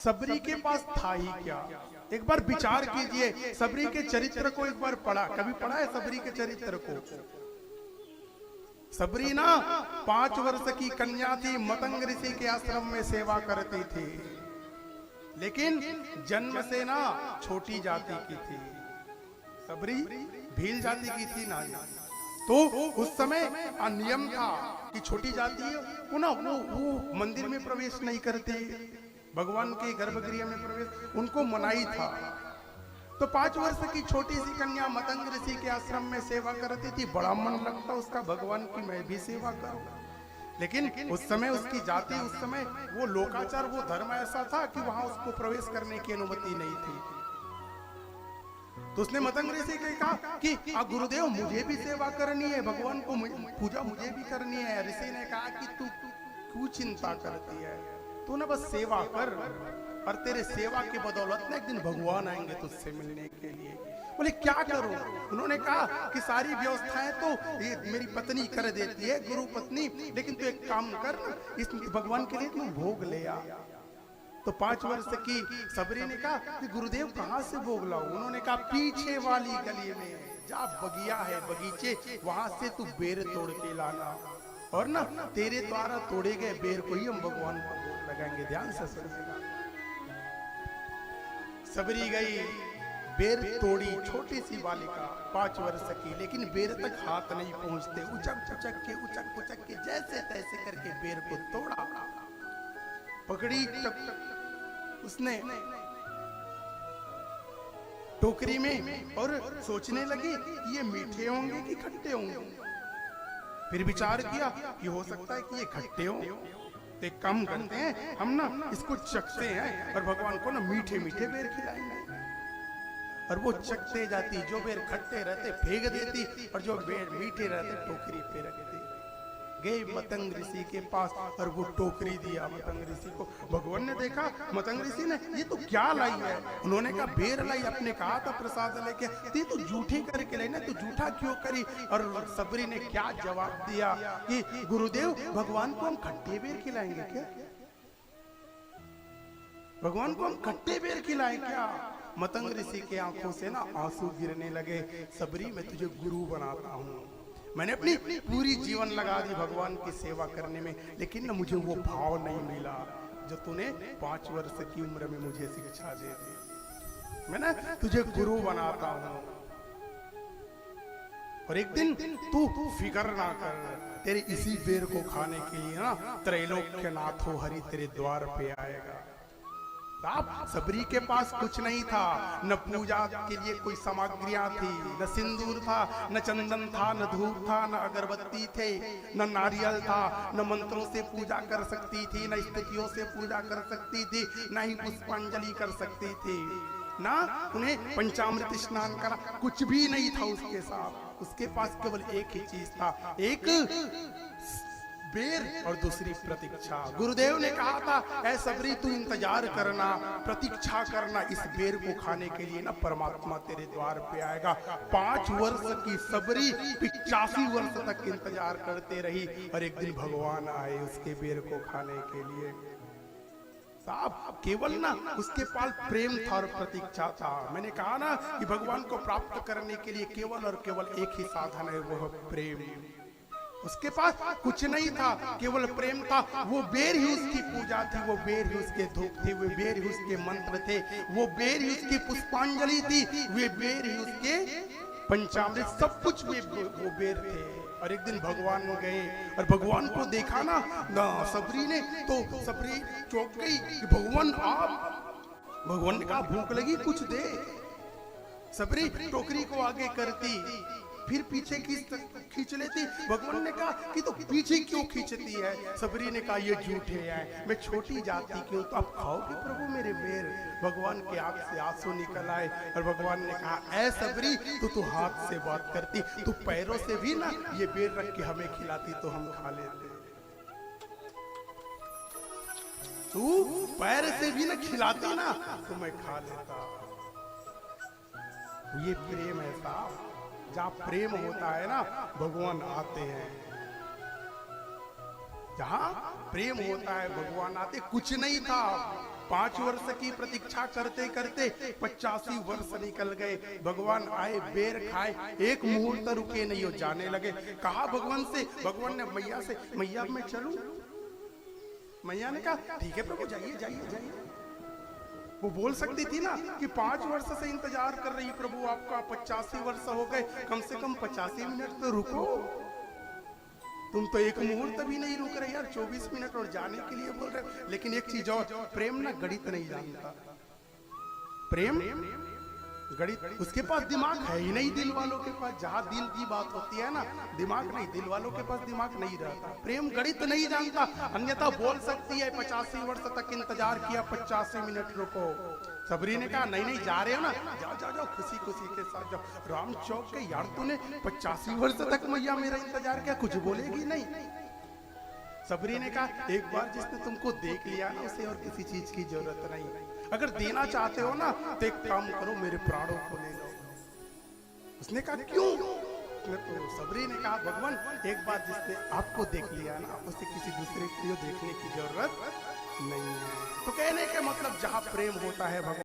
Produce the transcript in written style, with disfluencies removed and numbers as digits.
सबरी के पास था ही क्या? एक बार विचार कीजिए, सबरी के चरित्र को एक बार पढ़ा, कभी पढ़ा है सबरी के चरित्र को? सबरी ना 5 वर्ष की कन्या थी, मतंग ऋषि के आश्रम में सेवा करती थी, लेकिन जन्म से ना छोटी जाति की थी। सबरी भील जाति की थी ना, तो उस समय नियम था कि छोटी जाति वो ना वो मंदिर में प्रवेश नहीं करते, भगवान के गर्भगृह में प्रवेश उनको मनाही था। तो 5 वर्ष की छोटी सी कन्या मतंग ऋषि के आश्रम में सेवा करती थी। बड़ा मन लगता उसका भगवान की मैं भी सेवा करूं, लेकिन उस समय उसकी जाति, उस समय वो लोकाचार, वो धर्म ऐसा था कि वहां उसको प्रवेश करने की अनुमति नहीं थी। तो उसने मतंग ऋषि को कहा कि गुरुदेव मुझे भी सेवा करनी है, भगवान को पूजा मुझे भी करनी है। ऋषि ने कहा कि तू क्यों चिंता करती है, तू ना बस सेवा कर, और तेरे सेवा के बदौलत ना एक दिन भगवान आएंगे तुझसे मिलने के लिए। बोले क्या करूं? उन्होंने कहा कि सारी व्यवस्थाएं तो ये मेरी पत्नी कर देती है, गुरु पत्नी, लेकिन तू एक काम कर ना, इस भगवान के लिए तू भोग ले आ। तो 5 वर्ष की सबरी ने कहा कि गुरुदेव कहाँ से भोग लाऊं? उन्होंने कहा पीछे वाली गली में जा बगिया है, बगीचे, वहां से तू बेर तोड़ के लाना, और ना तेरे द्वारा तोड़े गए बेर को ही हम भगवान को भोग लगाएंगे। ध्यान से सुनिएगा। सबरी गई, बेर तोड़ी, छोटी सी बालिका 5 वर्ष की, लेकिन बेर तक हाथ नहीं पहुंचते, उचक के जैसे तैसे करके बेर को तोड़ा, पकड़ी उसने टोकरी में, और सोचने लगी कि ये मीठे होंगे कि खट्टे होंगे। फिर विचार किया कि हो सकता है कि ये खट्टे हो, तो एक काम करते हैं हम ना इसको चखते हैं और भगवान को ना मीठे मीठे बेर खिलाएंगे। और वो चखते जाती, जो बेर खट्टे रहते फेंक देती, और जो बेर मीठे रहते टोकरी पे रखती। गए मतंग ऋषि के पास और वो टोकरी दिया मतंग ऋषि को। भगवान ने देखा, मतंग ऋषि ने ये तो क्या लाई है? उन्होंने कहा बेर लाई, अपने कहा था प्रसाद लेके, ती तो झूठी करके लाई ना, तो झूठा क्यों करी? और सबरी ने क्या जवाब दिया कि गुरुदेव भगवान को हम खट्टे बेर खिलाएंगे क्या? भगवान को हम खट्टे बेर खिलाएं क्या? मतंग ऋषि के आंखों से ना आंसू गिरने लगे। सबरी मैं तुझे गुरु बनाता हूँ, मैंने अपनी पूरी जीवन लगा दी भगवान की सेवा करने में, लेकिन ना मुझे वो भाव नहीं मिला जो तूने 5 वर्ष की उम्र में मुझे शिक्षा दे दी। मैं ना तुझे गुरु बनाता हूँ, और एक दिन तू फिक्र ना कर, तेरे इसी बेर को खाने के लिए ना त्रैलोक्यनाथ हो हरि तेरे द्वार पे आएगा। सबरी के पास कुछ नहीं था, न पूजा के लिए कोई सामग्रियां थी, न सिंदूर था, न चंदन था, न धूप था, न अगरबत्ती थे, न नारियल था, न मंत्रों से पूजा कर सकती थी, न स्तुतियों से पूजा कर सकती थी, न ही पुष्पांजलि कर सकती थी, ना उन्हें पंचामृत स्नान करा, कुछ भी नहीं था उसके साथ। उसके पास केवल एक ही चीज था, एक बेर और दूसरी प्रतीक्षा। गुरुदेव ने कहा था ऐ सबरी तू इंतजार करना, प्रतीक्षा करना, इस बेर को खाने के लिए ना परमात्मा तेरे द्वार पे आएगा। 5 वर्ष की सबरी 85 वर्ष तक इंतजार करते रही, और एक दिन भगवान आए उसके बेर को खाने के लिए। साहब केवल ना उसके पास प्रेम था और प्रतीक्षा था। मैंने कहा ना कि भगवान को प्राप्त करने के लिए केवल और केवल एक ही साधन है, वो प्रेम। उसके पास कुछ नहीं था, केवल प्रेम था। वो बेर ही उसकी पूजा थी, वो बेर ही उसके धूप थे, वो बेर ही उसके मंत्र थे, वो बेर ही उसकी पुष्पांजलि थी, वे बेर ही उसके पंचामृत, सब कुछ वो बेर थे। और एक दिन भगवान गए और भगवान को देखा ना सबरी ने, तो सबरी चौंक गई कि भगवान आप। भगवान ने कहा भूख लगी कुछ दे। सबरी टोकरी को आगे करती, फिर पीछे खींच लेती। भगवान ने कहा कि तो पीछे क्यों खींचती है? सबरी ने कहा ये झूठे हैं, मैं छोटी जाति की हूं, तो आप खाओगे प्रभु मेरे बेर? भगवान के आंख से आंसू निकल आए, और भगवान ने कहा ऐ सबरी तू हाथ से बात करती, तू पैरों से भी ना ये बेर रख के हमें खिलाती तो हम खा लेते। तू पैर से भी ना खिलाती ना तो मैं खा लेता। ये प्रेम है साहब, जहाँ प्रेम होता है ना भगवान आते हैं। जहाँ प्रेम होता है भगवान आते। कुछ नहीं था, 5 वर्ष की प्रतीक्षा करते करते 85 वर्ष निकल गए। भगवान आए, बेर खाए, एक मुहूर्त रुके नहीं, हो जाने लगे। कहा भगवान से, भगवान ने मैया से, मैया मैं चलूं? मैया ने कहा ठीक है प्रभु, जाइए जाइए जाइए। वो बोल सकती थी ना कि 5 वर्ष से इंतजार कर रही प्रभु आपका, 85 वर्ष हो गए, कम से कम 85 मिनट तो रुको। तुम तो एक मुहूर्त भी नहीं रुक रहे यार, 24 मिनट और जाने के लिए बोल रहे। लेकिन एक चीज और, प्रेम ना गणित नहीं जानता। प्रेम गणित, उसके पास दिमाग है ही नहीं। दिल वालों के पास जहां दिल की बात होती है ना, दिमाग नहीं, दिल वालों के पास दिमाग नहीं रहता। प्रेम गणित नहीं जानता, अन्यथा बोल सकती है 85 वर्ष तक इंतजार किया, 85 मिनट रुको। सबरी ने कहा नहीं नहीं, जा रहे हो ना, जाओ जाओ जाओ, खुशी खुशी के साथ जाओ। राम चौक के यार, तूने 85 वर्ष तक मैया मेरा इंतजार किया, कुछ बोलेगी नहीं। सबरी ने कहा एक बार जिसने तुमको देख लिया ना, उसे और किसी चीज की जरूरत नहीं। अगर देना चाहते हो ना तो एक काम करो, मेरे प्राणों को ले लो। उसने कहा क्यों? तो सबरी ने कहा भगवान, एक बार जिसने आपको देख लिया ना, उसे किसी दूसरे को देखने की जरूरत नहीं है। तो कहने के मतलब जहां प्रेम होता है भगवान